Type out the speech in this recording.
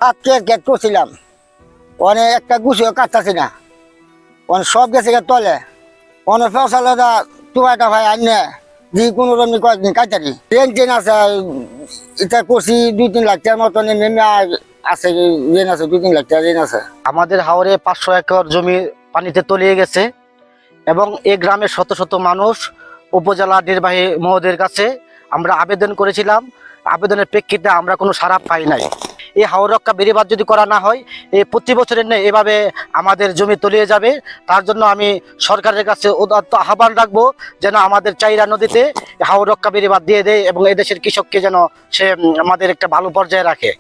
আজকে গেট করছিলাম অনেক একটা গুছিও কাটতেছি না অনেক সব গেছে তলে অনেক ফসলাদা টুবাইটা ভাই আনে যে কোনো রকম কয়েকদিন কাটারি ট্রেন ট্রেন আছে এটা করছি 2-3 লাখ টাকার মতন নেমে আছে ঋণ আছে 2-3 লাখ টাকা ঋণ আছে। আমাদের হাওরে 500 একর জমি পানিতে তলিয়ে গেছে এবং এই গ্রামের শত শত মানুষ উপজেলা নির্বাহী মহোদয়ের কাছে আমরা আবেদন করেছিলাম। আবেদনের প্রেক্ষিতে আমরা কোনো সাড়া পাই নাই। এই হাওর রক্ষা বেড়িবাঁধ যদি করা না হয় এই প্রতি বছরের নেই এভাবে আমাদের জমি তলিয়ে যাবে। তার জন্য আমি সরকারের কাছে উদাত্ত আহ্বান রাখবো যেন আমাদের চাইরা নদীতে হাওর রক্ষা বেড়িবাঁধ দিয়ে দেয় এবং এদেশের কৃষককে যেন সে আমাদের একটা ভালো পর্যায়ে রাখে।